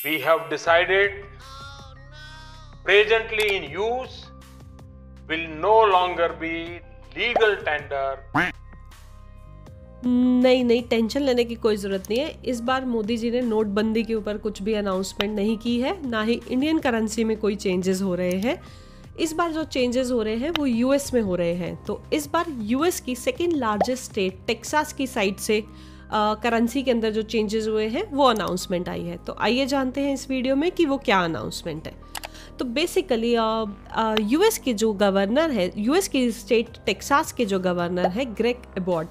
we have decided presently in use will no longer be legal tender. नहीं, tension लेने की कोई ज़रूरत नहीं है। इस बार मोदी जी ने नोटबंदी के ऊपर कुछ भी अनाउंसमेंट नहीं की है, ना ही इंडियन करेंसी में कोई चेंजेस हो रहे हैं। इस बार जो चेंजेस हो रहे हैं वो यूएस में हो रहे हैं। तो इस बार यूएस की सेकेंड लार्जेस्ट स्टेट टेक्सास की साइड से करेंसी के अंदर जो चेंजेस हुए हैं वो अनाउंसमेंट आई है। तो आइए जानते हैं इस वीडियो में कि वो क्या अनाउंसमेंट है। तो बेसिकली यूएस के जो गवर्नर है, यूएस की स्टेट टेक्सास के जो गवर्नर है ग्रेग एबॉट,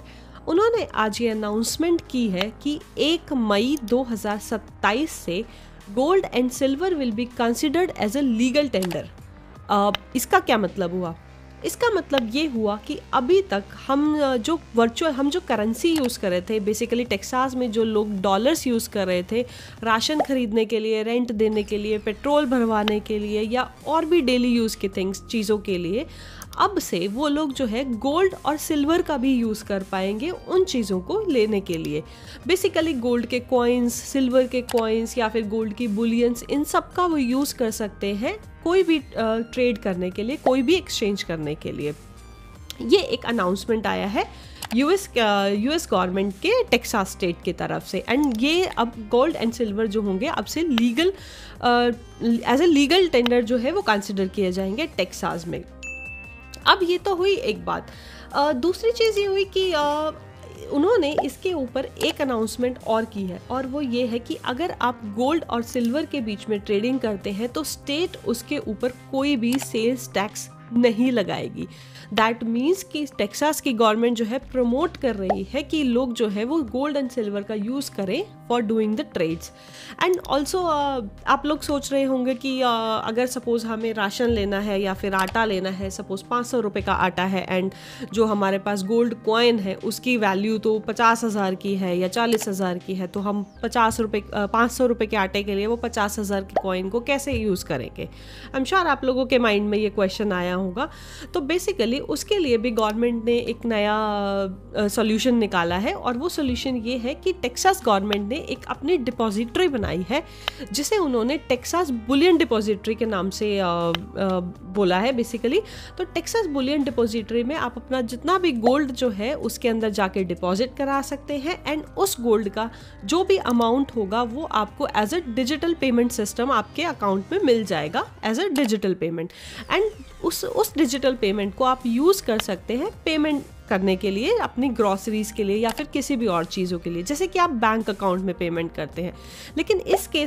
उन्होंने आज ये अनाउंसमेंट की है कि 1 मई 2027 से gold and silver will be considered as a legal tender. इसका क्या मतलब हुआ? इसका मतलब ये हुआ कि अभी तक हम जो करेंसी यूज़ कर रहे थे, बेसिकली टेक्सास में जो लोग डॉलर्स यूज़ कर रहे थे राशन खरीदने के लिए, रेंट देने के लिए, पेट्रोल भरवाने के लिए या और भी डेली यूज़ के चीज़ों के लिए, अब से वो लोग जो है गोल्ड और सिल्वर का भी यूज़ कर पाएंगे उन चीज़ों को लेने के लिए। बेसिकली गोल्ड के कॉइन्स, सिल्वर के कॉइन्स या फिर गोल्ड की बुलियंस, इन सब का वो यूज़ कर सकते हैं कोई भी ट्रेड करने के लिए, कोई भी एक्सचेंज करने के लिए। ये एक अनाउंसमेंट आया है यूएस गवर्नमेंट के टेक्सास स्टेट की तरफ से। एंड ये अब गोल्ड एंड सिल्वर जो होंगे अब से legal as a legal tender जो है वो कंसिडर किए जाएंगे टेक्सास में। अब ये तो हुई एक बात। दूसरी चीज़ ये हुई कि उन्होंने इसके ऊपर एक अनाउंसमेंट और की है, और वो ये है कि अगर आप गोल्ड और सिल्वर के बीच में ट्रेडिंग करते हैं तो स्टेट उसके ऊपर कोई भी सेल्स टैक्स नहीं लगाएगी। दैट मीन्स कि टेक्सास की गवर्नमेंट जो है प्रमोट कर रही है कि लोग जो है वो गोल्ड एंड सिल्वर का यूज़ करें for doing the trades. And also आप लोग सोच रहे होंगे कि अगर सपोज़ हमें राशन लेना है या फिर आटा लेना है, सपोज़ 500 रुपये का आटा है एंड जो हमारे पास गोल्ड कॉइन है उसकी वैल्यू तो 50,000 की है या 40,000 की है, तो हम 500 रुपये के आटे के लिए वो 50,000 के कॉइन को कैसे यूज़ करेंगे? आई एम श्योर आप लोगों के माइंड में ये क्वेश्चन आया होगा। तो बेसिकली उसके लिए भी गवर्नमेंट ने एक नया सॉल्यूशन निकाला है, और वो सॉल्यूशन ये है कि टेक्सास गवर्नमेंट ने एक अपनी डिपॉजिटरी बनाई है जिसे उन्होंने टेक्सास बुलियन डिपॉजिटरी के नाम से बोला है बेसिकली। तो टेक्सास बुलियन डिपॉजिटरी में आप अपना जितना भी गोल्ड जो है उसके अंदर जाके डिपॉजिट करा सकते हैं, एंड उस गोल्ड का जो भी अमाउंट होगा वो आपको as a digital payment system आपके अकाउंट में मिल जाएगा as a digital payment. And उस डिजिटल पेमेंट को आप यूज़ कर सकते हैं पेमेंट करने के लिए, अपनी ग्रॉसरीज के लिए या फिर किसी भी और चीज़ों के लिए, जैसे कि आप बैंक अकाउंट में पेमेंट करते हैं। लेकिन इस केस